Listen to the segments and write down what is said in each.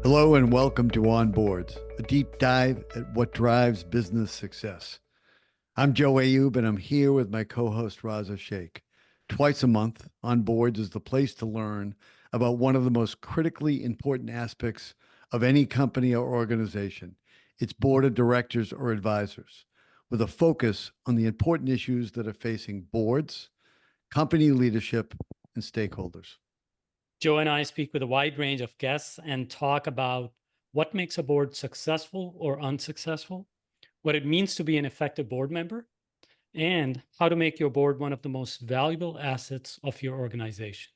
Hello and welcome to On Boards, a deep dive at what drives business success. I'm Joe Ayub and I'm here with my co-host Raza Sheikh. Twice a month, On Boards is the place to learn about one of the most critically important aspects of any company or organization, its board of directors or advisors, with a focus on the important issues that are facing boards, company leadership, and stakeholders. Joe and I speak with a wide range of guests and talk about what makes a board successful or unsuccessful, what it means to be an effective board member, and how to make your board one of the most valuable assets of your organization.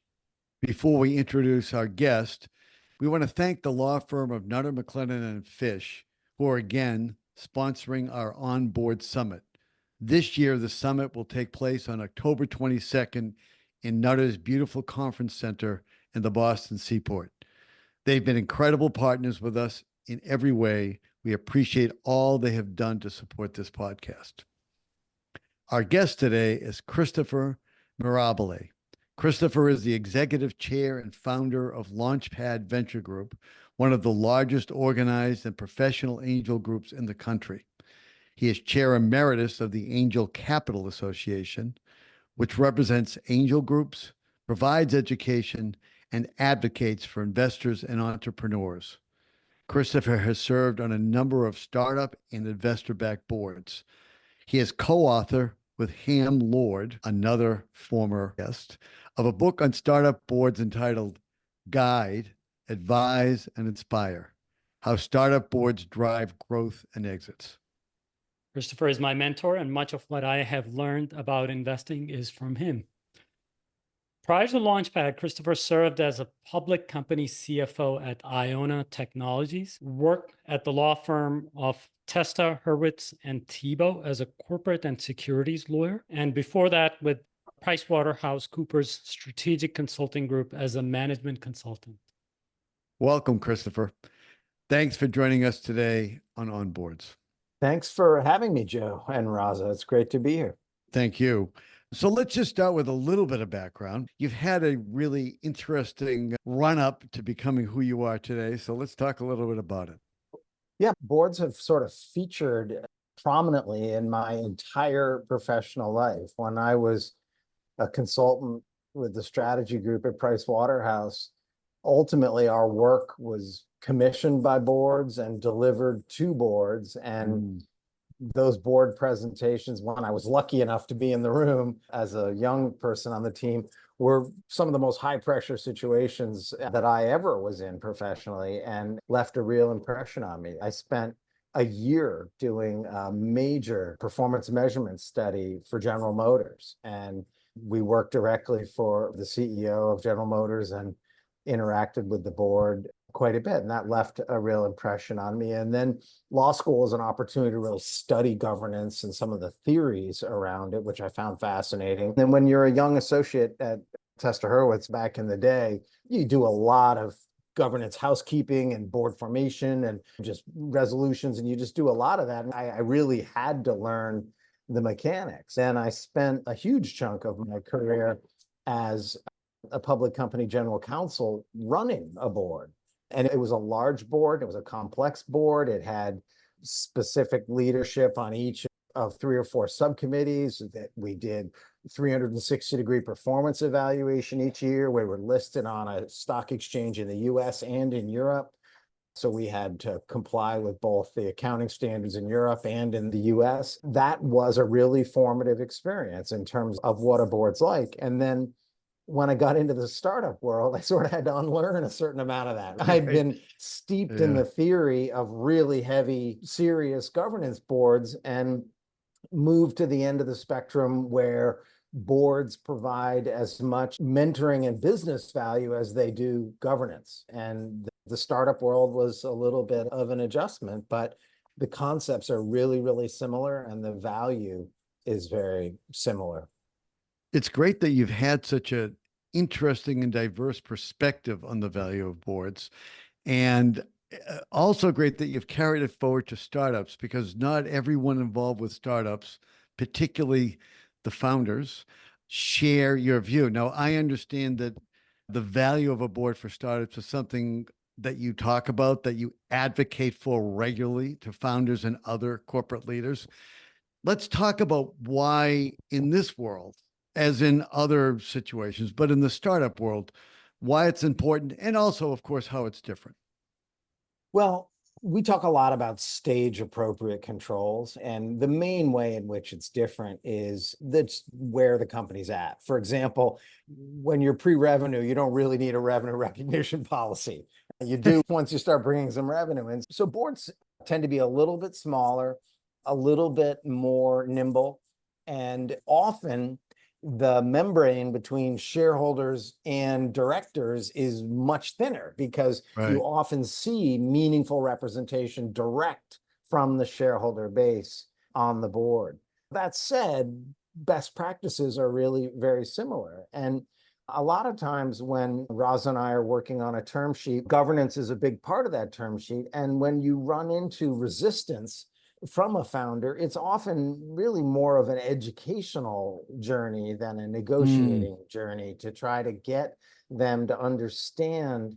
Before we introduce our guest, we want to thank the law firm of Nutter, McLennan and Fish, who are again sponsoring our On-Board Summit. This year, the summit will take place on October 22nd in Nutter's beautiful conference center in the Boston Seaport. They've been incredible partners with us in every way. We appreciate all they have done to support this podcast. Our guest today is Christopher Mirabile. Christopher is the executive chair and founder of Launchpad Venture Group, one of the largest organized and professional angel groups in the country. He is chair emeritus of the Angel Capital Association, which represents angel groups, provides education, and advocates for investors and entrepreneurs. Christopher has served on a number of startup and investor-backed boards. He is co-author with Ham Lord, another former guest, of a book on startup boards entitled Guide, Advise, and Inspire: How Startup Boards Drive Growth and Exits. Christopher is my mentor, and much of what I have learned about investing is from him. Prior to Launchpad, Christopher served as a public company CFO at Iona Technologies, worked at the law firm of Testa, Hurwitz, and Tebow as a corporate and securities lawyer, and before that with Pricewaterhouse Strategic Consulting Group as a management consultant. Welcome, Christopher. Thanks for joining us today on Onboards. Thanks for having me, Joe and Raza. It's great to be here. Thank you. So let's just start with a little bit of background. You've had a really interesting run up to becoming who you are today. So let's talk a little bit about it. Yeah, boards have sort of featured prominently in my entire professional life. When I was a consultant with the strategy group at Pricewaterhouse, ultimately our work was commissioned by boards and delivered to boards. And those board presentations, when I was lucky enough to be in the room as a young person on the team, were some of the most high pressure situations that I ever was in professionally and left a real impression on me. I spent a year doing a major performance measurement study for General Motors, and we worked directly for the CEO of General Motors and interacted with the board quite a bit, and that left a real impression on me. And then law school was an opportunity to really study governance and some of the theories around it, which I found fascinating. And when you're a young associate at Testa Hurwitz back in the day, you do a lot of governance housekeeping and board formation and just resolutions, and you just do a lot of that. And I really had to learn the mechanics. And I spent a huge chunk of my career as a public company general counsel running a board. And it was a large board. It was a complex board. It had specific leadership on each of 3 or 4 subcommittees. That we did 360-degree performance evaluation each year. We were listed on a stock exchange in the US and in Europe. So we had to comply with both the accounting standards in Europe and in the US. That was a really formative experience in terms of what a board's like. And then when I got into the startup world, I sort of had to unlearn a certain amount of that. I'd been steeped in the theory of really heavy, serious governance boards and moved to the end of the spectrum where boards provide as much mentoring and business value as they do governance. And the startup world was a little bit of an adjustment, but the concepts are really, really similar and the value is very similar. It's great that you've had such an interesting and diverse perspective on the value of boards, and also great that you've carried it forward to startups, because not everyone involved with startups, particularly the founders, share your view. Now, I understand that the value of a board for startups is something that you talk about, that you advocate for regularly to founders and other corporate leaders. Let's talk about why in this world, as in other situations, but in the startup world, why it's important, and also, of course, how it's different. Well, we talk a lot about stage appropriate controls, and the main way in which it's different is that's where the company's at. For example, when you're pre-revenue, you don't really need a revenue recognition policy. You do once you start bringing some revenue in. So boards tend to be a little bit smaller, a little bit more nimble, and often the membrane between shareholders and directors is much thinner because you often see meaningful representation direct from the shareholder base on the board. That said, best practices are really very similar. And a lot of times when Roz and I are working on a term sheet, governance is a big part of that term sheet. And when you run into resistance from a founder, it's often really more of an educational journey than a negotiating journey to try to get them to understand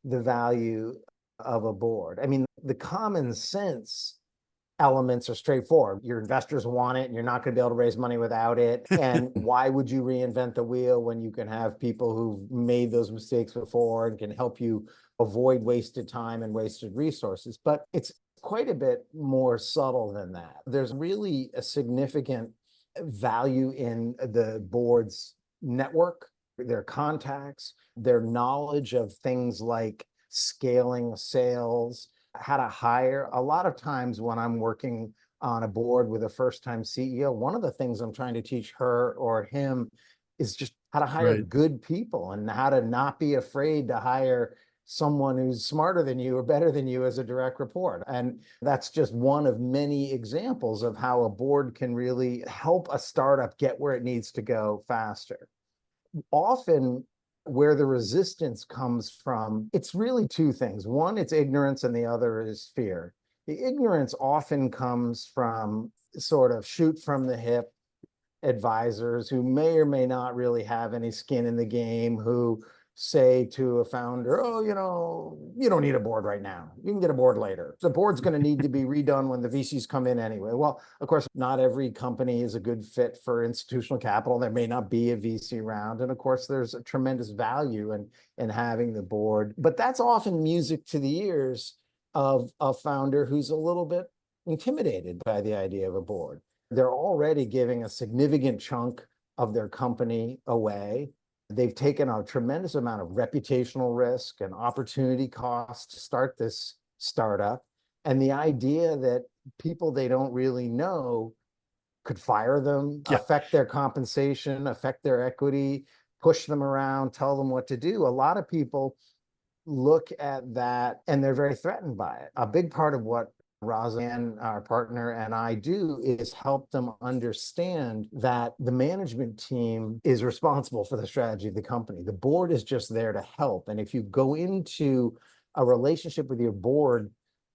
the value of a board. I mean, the common sense elements are straightforward. Your investors want it and you're not going to be able to raise money without it. And why would you reinvent the wheel when you can have people who've made those mistakes before and can help you avoid wasted time and wasted resources? But it's quite a bit more subtle than that. There's really a significant value in the board's network, their contacts, their knowledge of things like scaling sales, how to hire. A lot of times when I'm working on a board with a first-time CEO, one of the things I'm trying to teach her or him is just how to hire good people and how to not be afraid to hire someone who's smarter than you or better than you as a direct report. And that's just one of many examples of how a board can really help a startup get where it needs to go faster. Often where the resistance comes from, it's really two things. One, it's ignorance, and the other is fear. The ignorance often comes from sort of shoot from the hip advisors who may or may not really have any skin in the game, who say to a founder, oh, you don't need a board right now. You can get a board later. The board's going to need to be redone when the VCs come in anyway. Well, of course, not every company is a good fit for institutional capital. There may not be a VC round. And of course, there's a tremendous value in having the board. But that's often music to the ears of a founder who's a little bit intimidated by the idea of a board. They're already giving a significant chunk of their company away. They've taken a tremendous amount of reputational risk and opportunity cost to start this startup. And the idea that people they don't really know could fire them, affect their compensation, affect their equity, push them around, tell them what to do. A lot of people look at that and they're very threatened by it. A big part of what Roseanne, our partner, and I do is help them understand that the management team is responsible for the strategy of the company. The board is just there to help. And if you go into a relationship with your board,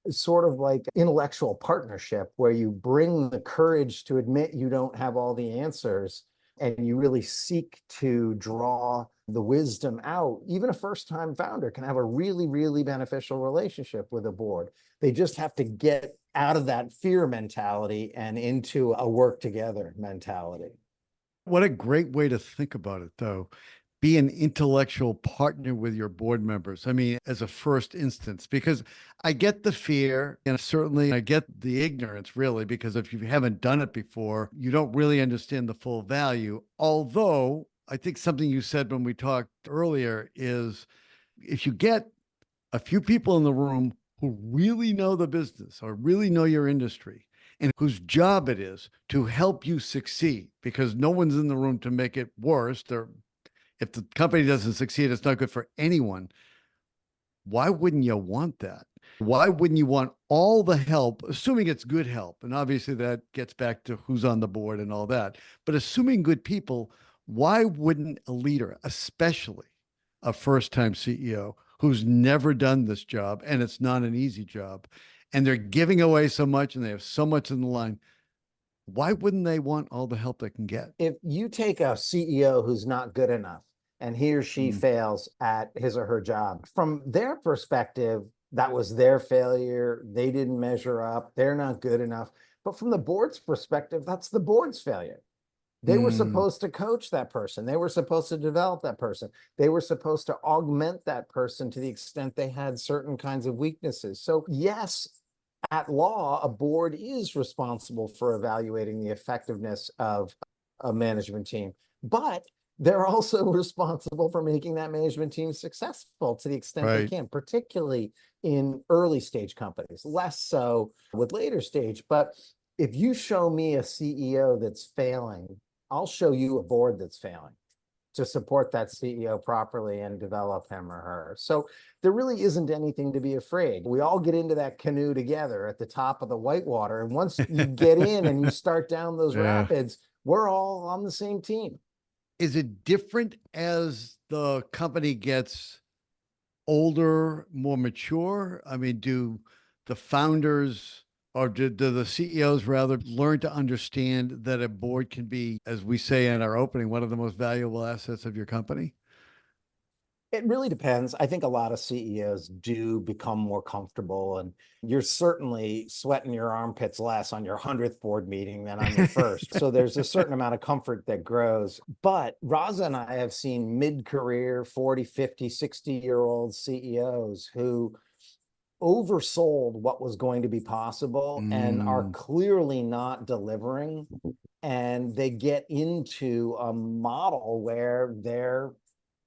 it's sort of like intellectual partnership where you bring the courage to admit you don't have all the answers and you really seek to draw the wisdom out. Even a first-time founder can have a really, really beneficial relationship with a board. They just have to get out of that fear mentality and into a work together mentality. What a great way to think about it, though. Be an intellectual partner with your board members. I mean, as a first instance, because I get the fear and certainly I get the ignorance, really, because if you haven't done it before, you don't really understand the full value. Although I think something you said when we talked earlier is if you get a few people in the room who really know the business or really know your industry and whose job it is to help you succeed, because no one's in the room to make it worse. If the company doesn't succeed, it's not good for anyone. Why wouldn't you want that? Why wouldn't you want all the help, assuming it's good help? And obviously that gets back to who's on the board and all that. But assuming good people, why wouldn't a leader, especially a first-time CEO who's never done this job, and it's not an easy job, and they're giving away so much and they have so much in the line, why wouldn't they want all the help they can get? If you take a CEO who's not good enough and he or she Mm. fails at his or her job. From their perspective, that was their failure. They didn't measure up. They're not good enough. But from the board's perspective, that's the board's failure. They were Mm. supposed to coach that person. They were supposed to develop that person. They were supposed to augment that person to the extent they had certain kinds of weaknesses. So yes, at law, a board is responsible for evaluating the effectiveness of a management team, but they're also responsible for making that management team successful to the extent they Right. can, particularly in early stage companies, less so with later stage. But if you show me a CEO that's failing, I'll show you a board that's failing to support that CEO properly and develop him or her. So there really isn't anything to be afraid. We all get into that canoe together at the top of the whitewater. And once you get in and you start down those Yeah. rapids, we're all on the same team. Is it different as the company gets older, more mature? I mean, do the founders or do the CEOs rather learn to understand that a board can be, as we say in our opening, one of the most valuable assets of your company? It really depends. I think a lot of CEOs do become more comfortable, and you're certainly sweating your armpits less on your 100th board meeting than on your first. So there's a certain amount of comfort that grows. But Raza and I have seen mid-career 40, 50, 60-year-old CEOs who oversold what was going to be possible and are Mm. clearly not delivering. And they get into a model where they're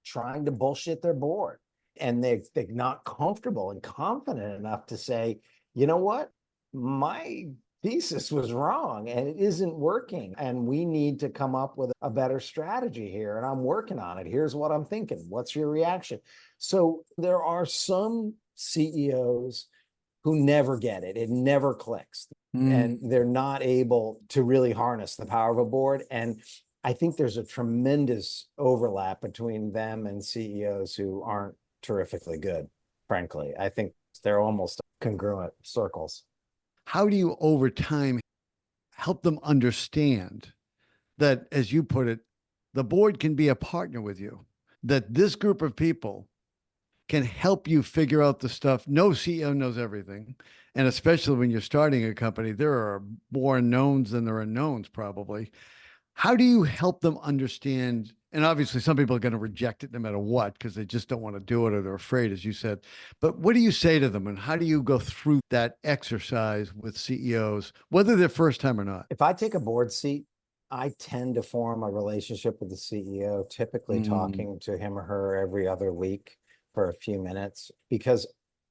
trying to bullshit their board, and they're not comfortable and confident enough to say, you know what, my thesis was wrong and it isn't working, and we need to come up with a better strategy here, and I'm working on it. Here's what I'm thinking. What's your reaction? So there are some CEOs who never get it. It never clicks. And they're not able to really harness the power of a board. And I think there's a tremendous overlap between them and CEOs who aren't terrifically good, frankly. I think they're almost congruent circles. How do you, over time, help them understand that, as you put it, the board can be a partner with you, that this group of people can help you figure out the stuff? No CEO knows everything. And especially when you're starting a company, there are more knowns than there are knowns, probably. How do you help them understand? And obviously, some people are going to reject it no matter what because they just don't want to do it or they're afraid, as you said. But what do you say to them, and how do you go through that exercise with CEOs, whether they're first time or not? If I take a board seat, I tend to form a relationship with the CEO, typically talking to him or her every other week for a few minutes, because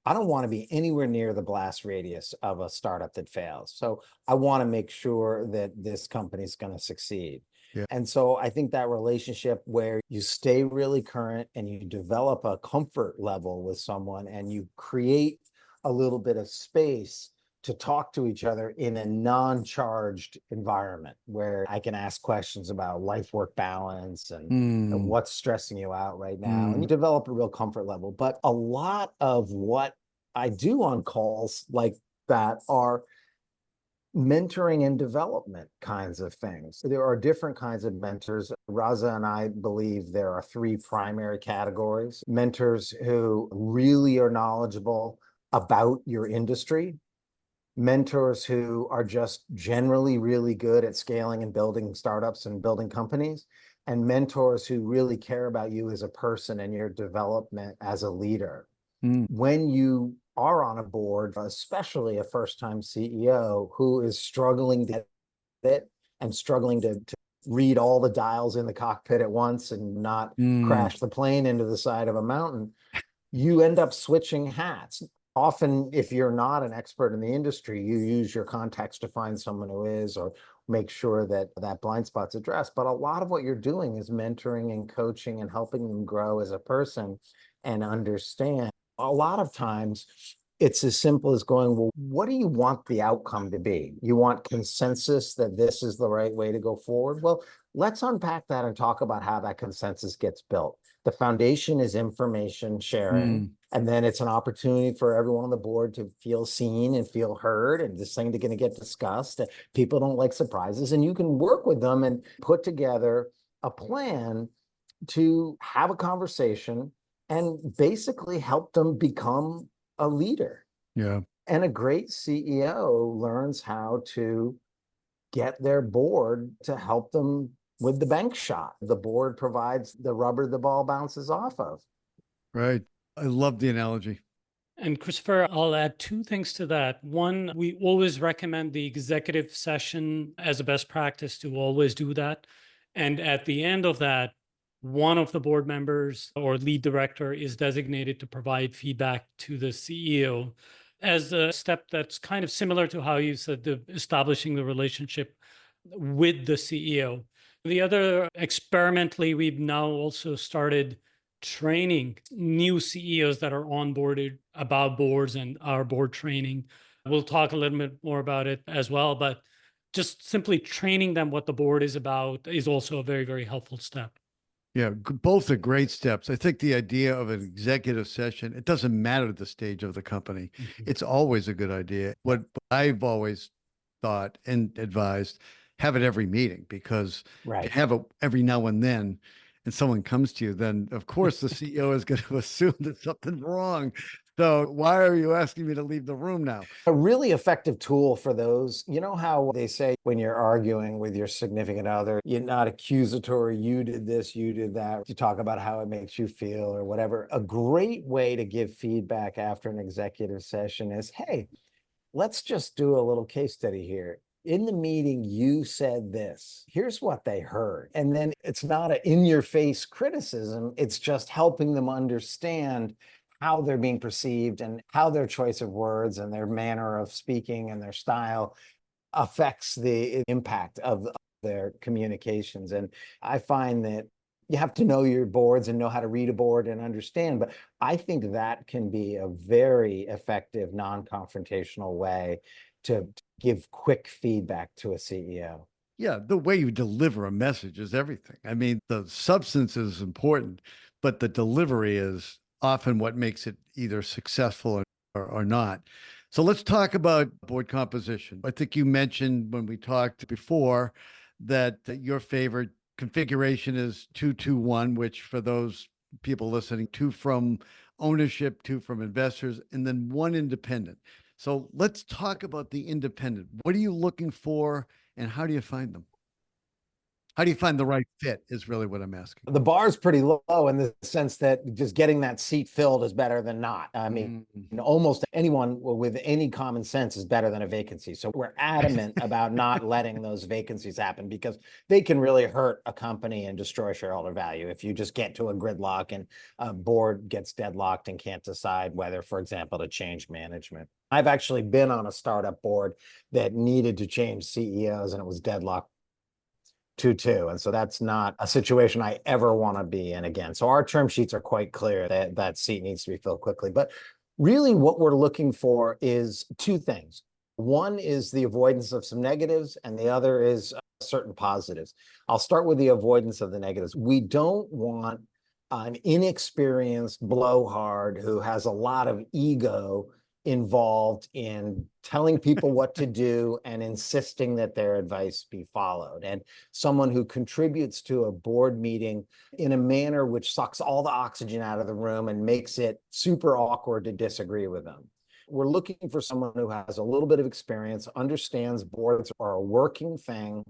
I don't want to be anywhere near the blast radius of a startup that fails. So I want to make sure that this company is going to succeed. Yeah. And so I think that relationship where you stay really current and you develop a comfort level with someone and you create a little bit of space to talk to each other in a non-charged environment where I can ask questions about life-work balance and what's stressing you out right now. And you develop a real comfort level. But a lot of what I do on calls like that are mentoring and development kinds of things. There are different kinds of mentors. Raza and I believe there are three primary categories: mentors who really are knowledgeable about your industry, mentors who are just generally really good at scaling and building startups and building companies, and mentors who really care about you as a person and your development as a leader. When you are on a board, especially a first-time CEO who is struggling to get it and struggling to read all the dials in the cockpit at once and not crash the plane into the side of a mountain, you end up switching hats. Often, if you're not an expert in the industry, you use your contacts to find someone who is, or make sure that that blind spot's addressed. But a lot of what you're doing is mentoring and coaching and helping them grow as a person and understand. A lot of times, it's as simple as going, well, what do you want the outcome to be? You want consensus that this is the right way to go forward? Well, let's unpack that and talk about how that consensus gets built. The foundation is information sharing. And then it's an opportunity for everyone on the board to feel seen and feel heard. And this thing is going to get discussed. People don't like surprises. And you can work with them and put together a plan to have a conversation and basically help them become a leader. Yeah. And a great CEO learns how to get their board to help them with the bank shot. The board provides the rubber the ball bounces off of. Right. I love the analogy. And Christopher, I'll add two things to that. One, we always recommend the executive session as a best practice to always do that. And at the end of that, one of the board members or lead director is designated to provide feedback to the CEO as a step that's kind of similar to how you said the establishing the relationship with the CEO. The other, experimentally, we've now also started training new CEOs that are onboarded about boards and our board training. We'll talk a little bit more about it as well, but just simply training them what the board is about is also a very, very helpful step. Yeah, both are great steps. I think the idea of an executive session, it doesn't matter the stage of the company. It's always a good idea. What I've always thought and advised, have it every meeting, because if you have it every now and then and someone comes to you, then of course the CEO is going to assume that something's wrong. So why are you asking me to leave the room now? A really effective tool for those, you know how they say when you're arguing with your significant other, you're not accusatory, you did this, you did that. You talk about how it makes you feel or whatever. A great way to give feedback after an executive session is, hey, let's just do a little case study here. In the meeting, you said this. Here's what they heard. And then it's not an in-your-face criticism. It's just helping them understand how they're being perceived and how their choice of words and their manner of speaking and their style affects the impact of their communications. And I find that you have to know your boards and know how to read a board and understand, but I think that can be a very effective non-confrontational way to give quick feedback to a CEO. Yeah, the way you deliver a message is everything. I mean, the substance is important, but the delivery is often what makes it either successful or not. So let's talk about board composition. I think you mentioned when we talked before that your favorite configuration is 2-2-1, which for those people listening, two from ownership, two from investors, and then one independent. So let's talk about the independent. What are you looking for? And how do you find them? How do you find the right fit is really what I'm asking. The bar is pretty low in the sense that just getting that seat filled is better than not. I mean, almost anyone with any common sense is better than a vacancy. So we're adamant about not letting those vacancies happen because they can really hurt a company and destroy shareholder value if you just get to a gridlock and a board gets deadlocked and can't decide whether, for example, to change management. I've actually been on a startup board that needed to change CEOs and it was deadlocked 2-2. And so that's not a situation I ever want to be in again. So our term sheets are quite clear that that seat needs to be filled quickly. But really what we're looking for is two things. One is the avoidance of some negatives and the other is certain positives. I'll start with the avoidance of the negatives. We don't want an inexperienced blowhard who has a lot of ego involved in telling people what to do and insisting that their advice be followed, and someone who contributes to a board meeting in a manner which sucks all the oxygen out of the room and makes it super awkward to disagree with them. We're looking for someone who has a little bit of experience, understands boards are a working thing,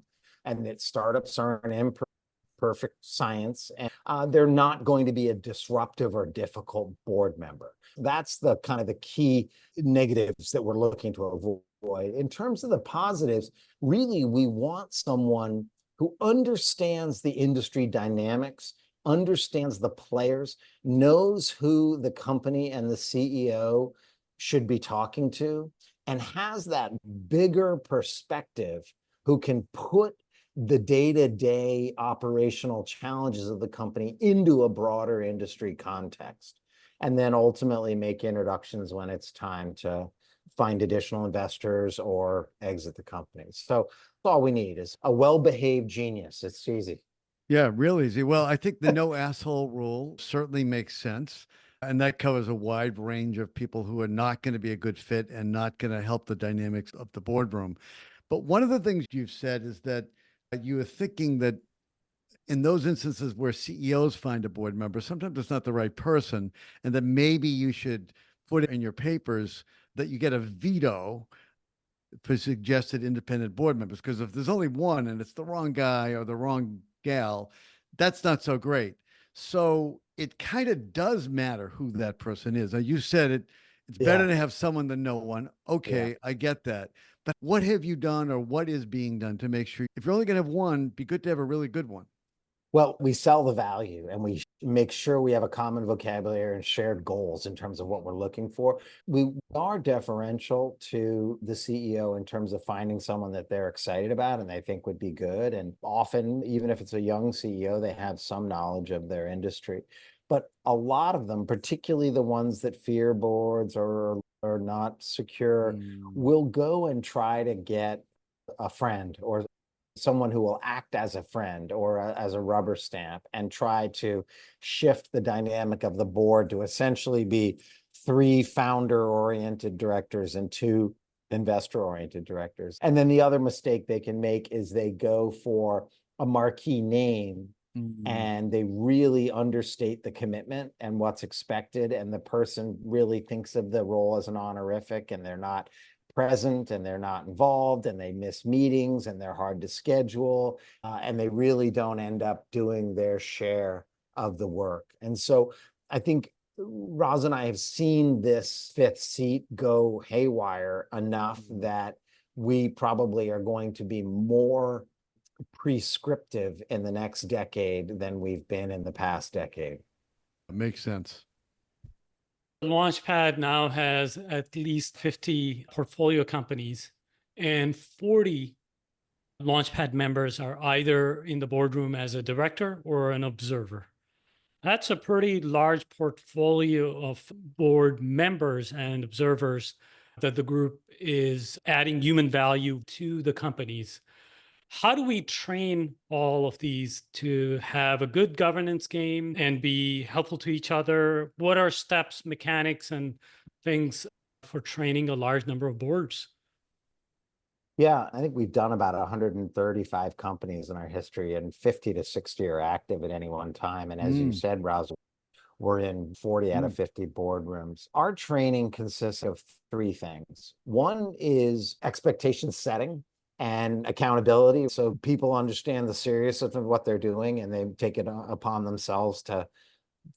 and that startups are an imperfect science, and they're not going to be a disruptive or difficult board member. That's the kind of the key negatives that we're looking to avoid. In terms of the positives, really, we want someone who understands the industry dynamics, understands the players, knows who the company and the CEO should be talking to, and has that bigger perspective, who can put the day-to-day operational challenges of the company into a broader industry context, and then ultimately make introductions when it's time to find additional investors or exit the company. So all we need is a well-behaved genius. It's easy. Yeah, real easy. Well, I think the no asshole rule certainly makes sense. And that covers a wide range of people who are not going to be a good fit and not going to help the dynamics of the boardroom. But one of the things you've said is that you are thinking that in those instances where CEOs find a board member, sometimes it's not the right person, and that maybe you should put it in your papers that you get a veto for suggested independent board members. Because if there's only one and it's the wrong guy or the wrong gal, that's not so great. So it kind of does matter who that person is. Now, you said it, it's better Yeah, to have someone than no one. yeah. Okay, I get that. But what have you done or what is being done to make sure if you're only going to have one, be good to have a really good one? Well, we sell the value and we make sure we have a common vocabulary and shared goals in terms of what we're looking for. We are deferential to the CEO in terms of finding someone that they're excited about and they think would be good. And often, even if it's a young CEO, they have some knowledge of their industry. But a lot of them, particularly the ones that fear boards or are not secure, will go and try to get a friend or someone who will act as a friend or as a rubber stamp and try to shift the dynamic of the board to essentially be 3 founder-oriented directors and 2 investor-oriented directors. And then the other mistake they can make is they go for a marquee name and they really understate the commitment and what's expected, and the person really thinks of the role as an honorific, and they're not present and they're not involved, and they miss meetings and they're hard to schedule, and they really don't end up doing their share of the work. And so I think Roz and I have seen this 5th seat go haywire enough that we probably are going to be more prescriptive in the next decade than we've been in the past decade. It makes sense. Launchpad now has at least 50 portfolio companies, and 40 Launchpad members are either in the boardroom as a director or an observer. That's a pretty large portfolio of board members and observers that the group is adding human value to the companies. How do we train all of these to have a good governance game and be helpful to each other? What are steps, mechanics, and things for training a large number of boards? Yeah, I think we've done about 135 companies in our history, and 50 to 60 are active at any one time. And as you said, Roz, we're in 40 out of 50 boardrooms. Our training consists of 3 things. One is expectation setting and accountability. So people understand the seriousness of what they're doing and they take it upon themselves to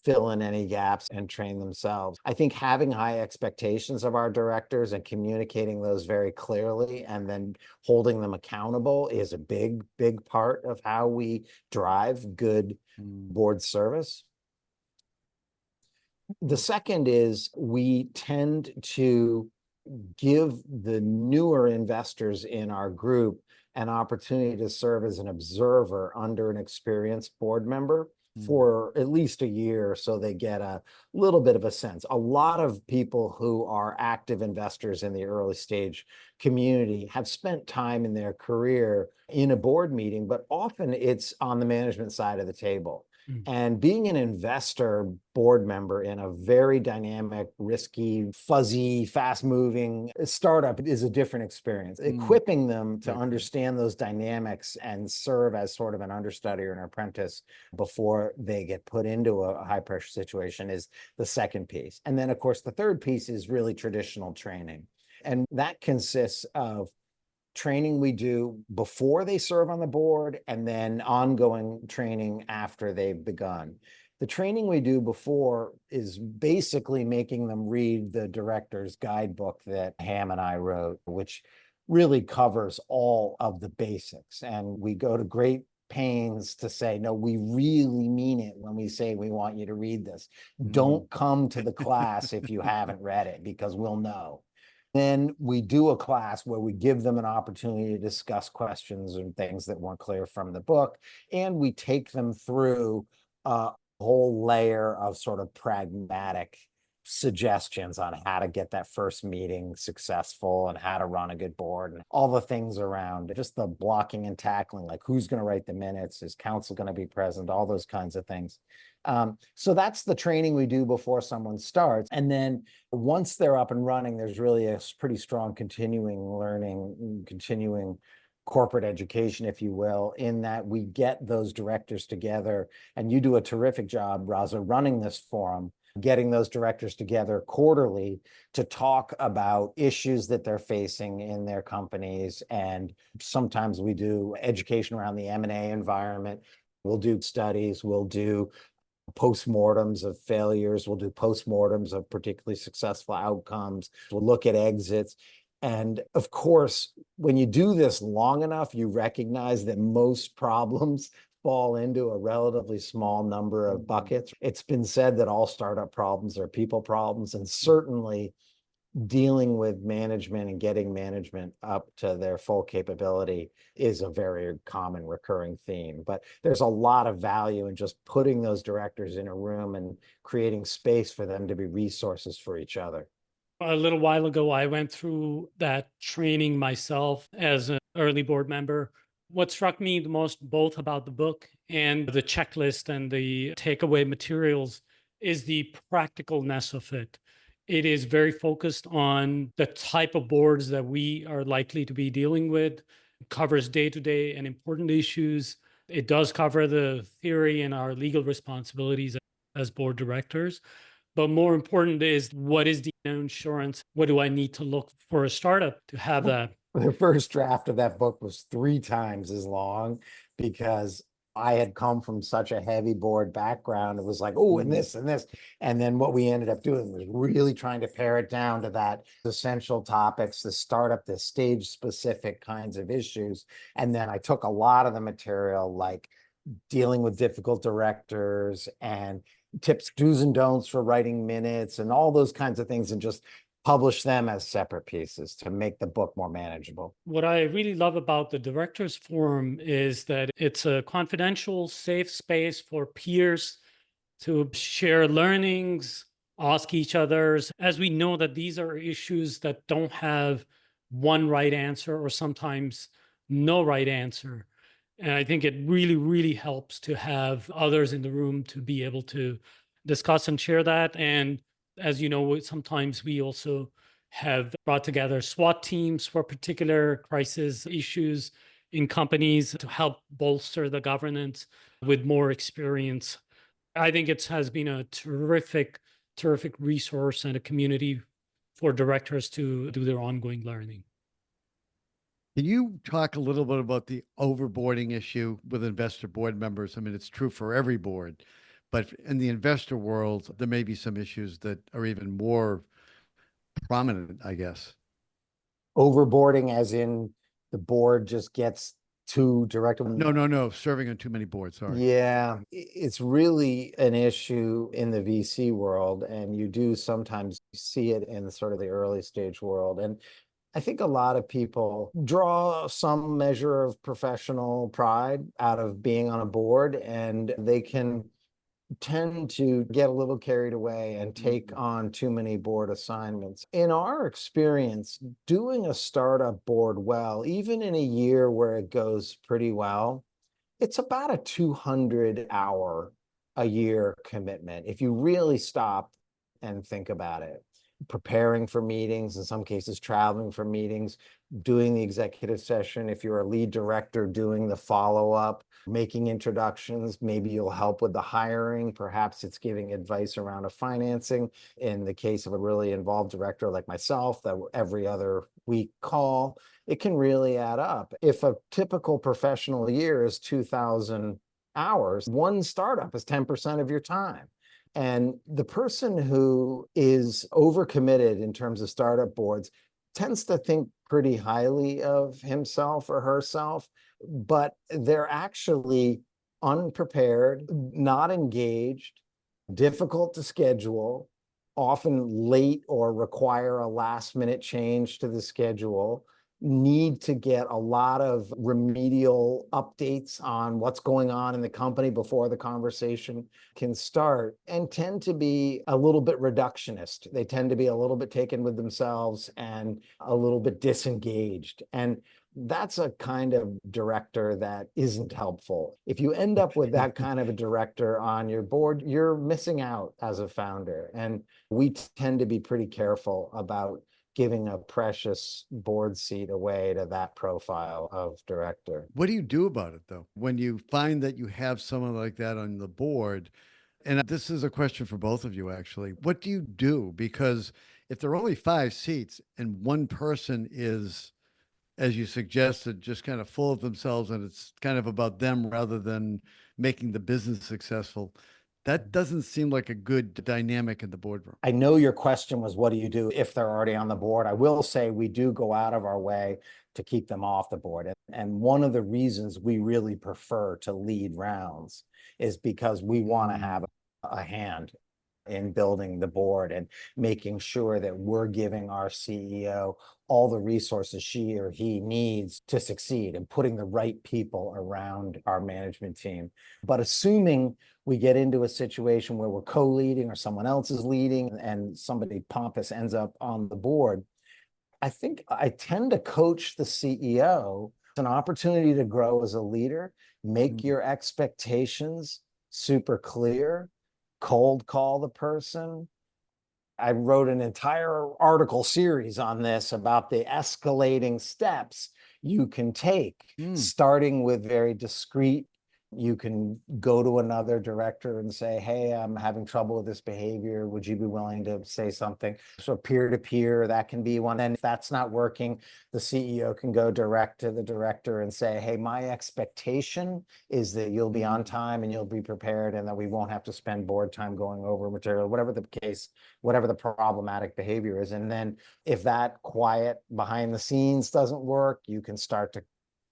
fill in any gaps and train themselves. I think having high expectations of our directors and communicating those very clearly and then holding them accountable is a big, big part of how we drive good board service. The second is we tend to give the newer investors in our group an opportunity to serve as an observer under an experienced board member for at least a year, so they get a little bit of a sense. A lot of people who are active investors in the early stage community have spent time in their career in a board meeting, but often it's on the management side of the table. And being an investor board member in a very dynamic, risky, fuzzy, fast-moving startup is a different experience. Equipping them to understand those dynamics and serve as sort of an understudy or an apprentice before they get put into a high-pressure situation is the second piece. And then, of course, the third piece is really traditional training. And that consists of training we do before they serve on the board and then ongoing training after they've begun. The training we do before is basically making them read the director's guidebook that Ham and I wrote, which really covers all of the basics. And we go to great pains to say, no, we really mean it when we say we want you to read this. Don't come to the class if you haven't read it, because we'll know. Then we do a class where we give them an opportunity to discuss questions and things that weren't clear from the book. And we take them through a whole layer of sort of pragmatic suggestions on how to get that first meeting successful and how to run a good board and all the things around just the blocking and tackling, like who's going to write the minutes, is counsel going to be present, all those kinds of things. So that's the training we do before someone starts. And then once they're up and running, there's really a pretty strong continuing learning, continuing corporate education, if you will, in that we get those directors together. And you do a terrific job, Raza, running this forum, getting those directors together quarterly to talk about issues that they're facing in their companies. And sometimes we do education around the M&A environment. We'll do studies, we'll do postmortems of failures, we'll do postmortems of particularly successful outcomes, we'll look at exits. And of course, when you do this long enough, you recognize that most problems fall into a relatively small number of buckets. It's been said that all startup problems are people problems, and certainly dealing with management and getting management up to their full capability is a very common recurring theme. But there's a lot of value in just putting those directors in a room and creating space for them to be resources for each other. A little while ago, I went through that training myself as an early board member. What struck me the most, both about the book and the checklist and the takeaway materials, is the practicalness of it. It is very focused on the type of boards that we are likely to be dealing with. It covers day-to-day and important issues. It does cover the theory and our legal responsibilities as board directors. But more important is, what is the insurance? What do I need to look for a startup to have that? The first draft of that book was 3 times as long because I had come from such a heavy board background. It was like, oh, and this and this. And then what we ended up doing was really trying to pare it down to that essential topics, the startup, the stage specific kinds of issues. And then I took a lot of the material, like dealing with difficult directors and tips, do's and don'ts for writing minutes and all those kinds of things, and just publish them as separate pieces to make the book more manageable. What I really love about the Directors Forum is that it's a confidential, safe space for peers to share learnings, ask each other's, as we know that these are issues that don't have one right answer or sometimes no right answer. And I think it really, really helps to have others in the room to be able to discuss and share that. And as you know, sometimes we also have brought together SWAT teams for particular crisis issues in companies to help bolster the governance with more experience. I think it has been a terrific, terrific resource and a community for directors to do their ongoing learning. Can you talk a little bit about the overboarding issue with investor board members? I mean, it's true for every board, but in the investor world, there may be some issues that are even more prominent, I guess. Overboarding as in the board just gets too direct. No. Serving on too many boards. Sorry. Yeah, it's really an issue in the VC world, and you do sometimes see it in sort of the early stage world. And I think a lot of people draw some measure of professional pride out of being on a board, and they can tend to get a little carried away and take on too many board assignments. In our experience, doing a startup board well, even in a year where it goes pretty well, it's about a 200-hour a year commitment if you really stop and think about it. Preparing for meetings, in some cases traveling for meetings, doing the executive session. If you're a lead director, doing the follow-up, making introductions. Maybe you'll help with the hiring. Perhaps it's giving advice around a financing. In the case of a really involved director like myself, that every other week call, it can really add up. If a typical professional year is 2,000 hours, one startup is 10% of your time. And the person who is overcommitted in terms of startup boards tends to think pretty highly of himself or herself, but they're actually unprepared, not engaged, difficult to schedule, often late or require a last minute change to the schedule, need to get a lot of remedial updates on what's going on in the company before the conversation can start, and tend to be a little bit reductionist. They tend to be a little bit taken with themselves and a little bit disengaged. And that's a kind of director that isn't helpful. If you end up with that kind of a director on your board, you're missing out as a founder. And we tend to be pretty careful about giving a precious board seat away to that profile of director. What do you do about it though? When you find that you have someone like that on the board, and this is a question for both of you actually, what do you do? Because if there are only 5 seats and one person is, as you suggested, just kind of full of themselves and it's kind of about them rather than making the business successful, that doesn't seem like a good dynamic in the boardroom. I know your question was, what do you do if they're already on the board? I will say we do go out of our way to keep them off the board. And one of the reasons we really prefer to lead rounds is because we want to have a hand in building the board and making sure that we're giving our CEO all the resources she or he needs to succeed and putting the right people around our management team. But assuming we get into a situation where we're co-leading or someone else is leading and somebody pompous ends up on the board, I think I tend to coach the CEO. It's an opportunity to grow as a leader, make your expectations super clear, cold call the person. I wrote an entire article series on this about the escalating steps you can take, starting with very discreet. You can go to another director and say, hey, I'm having trouble with this behavior. Would you be willing to say something? So peer-to-peer, that can be one. And if that's not working, the CEO can go direct to the director and say, hey, my expectation is that you'll be on time and you'll be prepared and that we won't have to spend board time going over material, whatever the case, whatever the problematic behavior is. And then if that quiet behind the scenes doesn't work, you can start to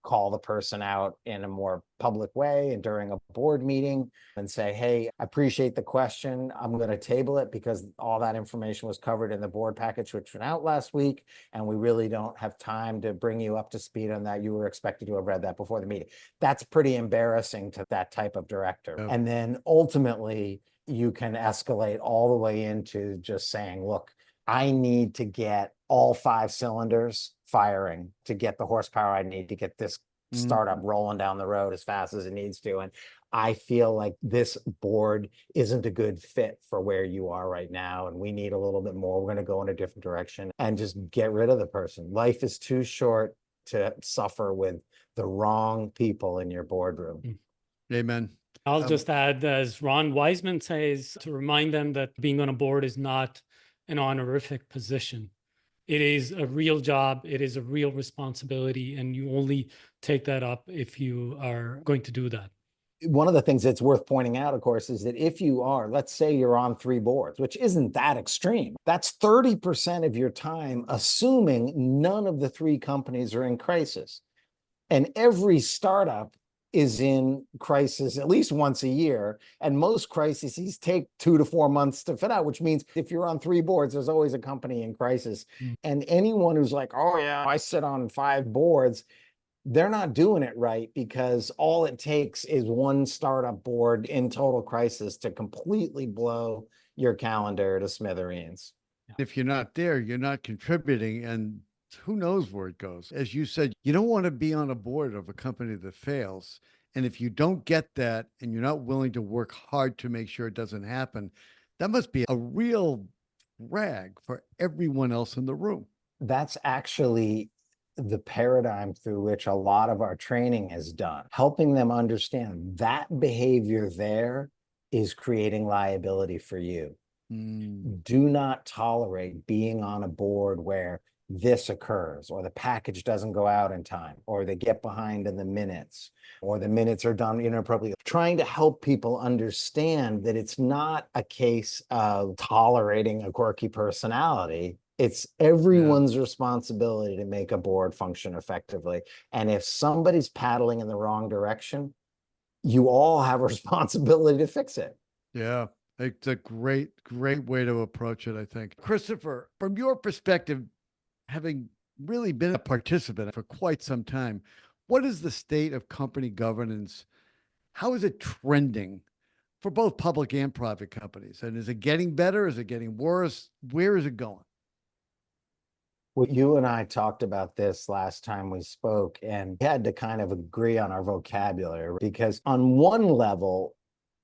call the person out in a more public way and during a board meeting and say, hey, I appreciate the question. I'm going to table it because all that information was covered in the board package, which went out last week. And we really don't have time to bring you up to speed on that. You were expected to have read that before the meeting. That's pretty embarrassing to that type of director. Yep. And then ultimately you can escalate all the way into just saying, look, I need to get all 5 cylinders firing to get the horsepower I need to get this startup rolling down the road as fast as it needs to. And I feel like this board isn't a good fit for where you are right now. And we need a little bit more. We're going to go in a different direction and just get rid of the person. Life is too short to suffer with the wrong people in your boardroom. Amen. I'll just add, as Ron Wiseman says, to remind them that being on a board is not an honorific position. It is a real job. It is a real responsibility. And you only take that up if you are going to do that. One of the things that's worth pointing out, of course, is that if you are, let's say you're on 3 boards, which isn't that extreme, that's 30% of your time, assuming none of the 3 companies are in crisis. And every startup is in crisis at least once a year. And most crises take 2 to 4 months to fit out, which means if you're on 3 boards, there's always a company in crisis. And anyone who's like, oh yeah, I sit on 5 boards, they're not doing it right, because all it takes is one startup board in total crisis to completely blow your calendar to smithereens. If you're not there, you're not contributing, and who knows where it goes. As you said, you don't want to be on a board of a company that fails. And if you don't get that and you're not willing to work hard to make sure it doesn't happen, that must be a real drag for everyone else in the room. That's actually the paradigm through which a lot of our training is done, helping them understand that behavior there is creating liability for you. Do not tolerate being on a board where this occurs, or the package doesn't go out in time, or they get behind in the minutes, or the minutes are done inappropriately. Trying to help people understand that it's not a case of tolerating a quirky personality. It's everyone's responsibility to make a board function effectively. And if somebody's paddling in the wrong direction, you all have a responsibility to fix it. Yeah. It's a great way to approach it, I think. Christopher, from your perspective, having really been a participant for quite some time, what is the state of company governance? How is it trending for both public and private companies? And is it getting better? Is it getting worse? Where is it going? Well, you and I talked about this last time we spoke, and we had to kind of agree on our vocabulary, because on one level,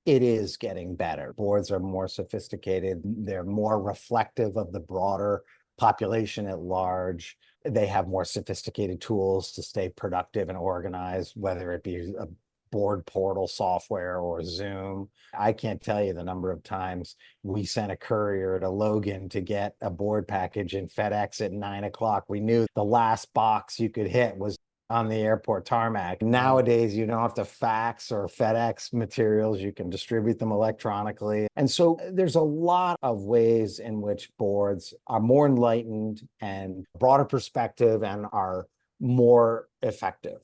it is getting better. Boards are more sophisticated. They're more reflective of the broader population at large. They have more sophisticated tools to stay productive and organized, whether it be a board portal software or Zoom. I can't tell you the number of times we sent a courier to Logan to get a board package in FedEx at 9 o'clock. We knew the last box you could hit was on the airport tarmac. Nowadays, you don't have to fax or FedEx materials. You can distribute them electronically. And so there's a lot of ways in which boards are more enlightened and broader perspective and are more effective.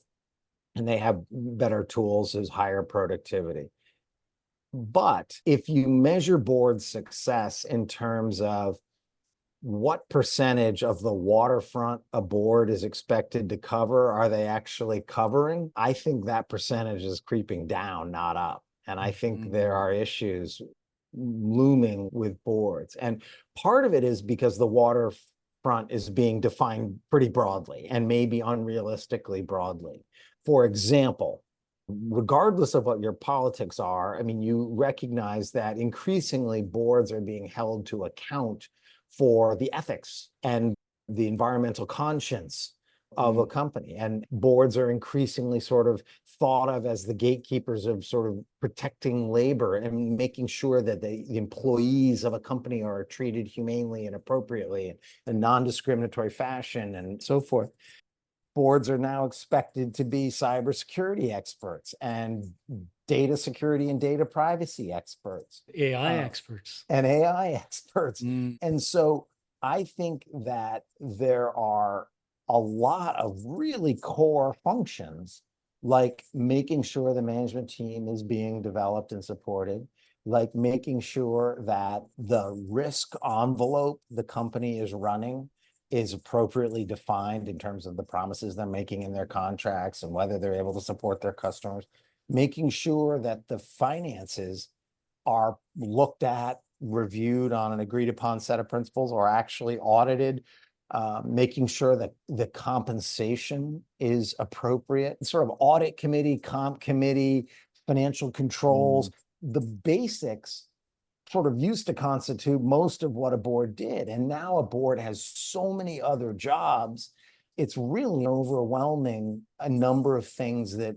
And they have better tools as higher productivity. But if you measure board success in terms of what percentage of the waterfront a board is expected to cover, are they actually covering? I think that percentage is creeping down, not up. And I think there are issues looming with boards. And part of it is because the waterfront is being defined pretty broadly and maybe unrealistically broadly. For example, regardless of what your politics are, I mean, you recognize that increasingly boards are being held to account for the ethics and the environmental conscience of a company. And boards are increasingly sort of thought of as the gatekeepers of sort of protecting labor and making sure that the employees of a company are treated humanely and appropriately in a non-discriminatory fashion and so forth. Boards are now expected to be cybersecurity experts and data security and data privacy experts. AI experts. And AI experts. And so I think that there are a lot of really core functions, like making sure the management team is being developed and supported, like making sure that the risk envelope the company is running is appropriately defined in terms of the promises they're making in their contracts and whether they're able to support their customers, making sure that the finances are looked at, reviewed on an agreed upon set of principles or actually audited, making sure that the compensation is appropriate, sort of audit committee, comp committee, financial controls, the basics sort of used to constitute most of what a board did. And now a board has so many other jobs. It's really overwhelming a number of things that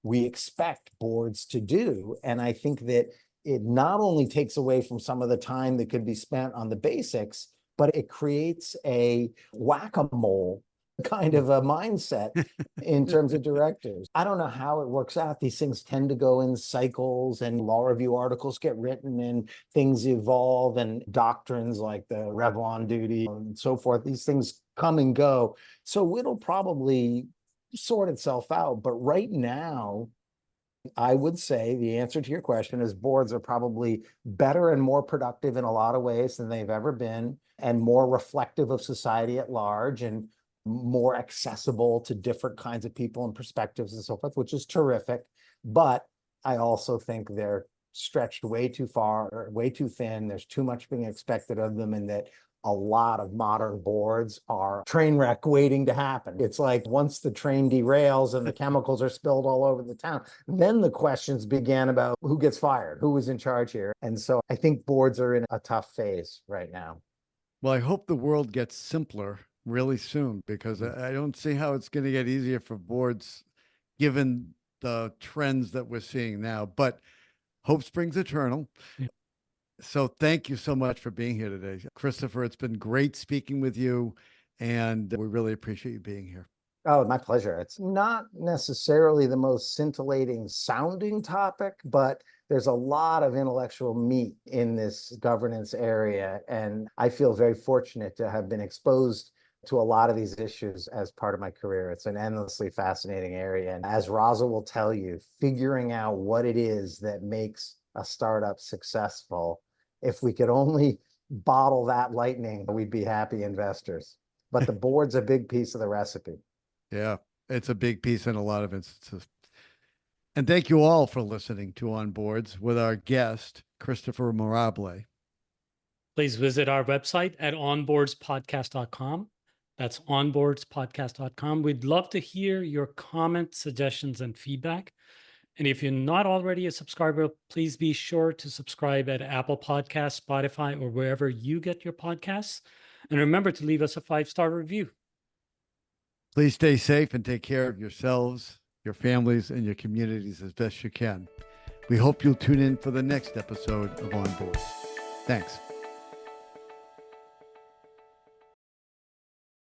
we expect boards to do. And I think that it not only takes away from some of the time that could be spent on the basics, but it creates a whack-a-mole kind of a mindset in terms of directors. I don't know how it works out. These things tend to go in cycles and law review articles get written and things evolve and doctrines like the Revlon duty and so forth. These things come and go. So it'll probably sort itself out. But right now, I would say the answer to your question is boards are probably better and more productive in a lot of ways than they've ever been and more reflective of society at large and more accessible to different kinds of people and perspectives and so forth, which is terrific. But I also think they're stretched way too far, or way too thin. There's too much being expected of them, and that a lot of modern boards are train wreck waiting to happen. It's like once the train derails and the chemicals are spilled all over the town, then the questions began about who gets fired, who was in charge here. And so I think boards are in a tough phase right now. Well, I hope the world gets simpler really soon, because I don't see how it's going to get easier for boards given the trends that we're seeing now. But hope springs eternal. Yeah. So thank you so much for being here today, Christopher. It's been great speaking with you, and we really appreciate you being here. Oh, my pleasure. It's not necessarily the most scintillating sounding topic, but there's a lot of intellectual meat in this governance area. And I feel very fortunate to have been exposed to a lot of these issues as part of my career. It's an endlessly fascinating area. And as Raza will tell you, figuring out what it is that makes a startup successful, if we could only bottle that lightning, we'd be happy investors. But the board's a big piece of the recipe. Yeah, it's a big piece in a lot of instances. And thank you all for listening to On Boards with our guest, Christopher Mirabile. Please visit our website at onboardspodcast.com. That's onboardspodcast.com. We'd love to hear your comments, suggestions, and feedback. And if you're not already a subscriber, please be sure to subscribe at Apple Podcasts, Spotify, or wherever you get your podcasts. And remember to leave us a 5-star review. Please stay safe and take care of yourselves, your families, and your communities as best you can. We hope you'll tune in for the next episode of On Board. Thanks.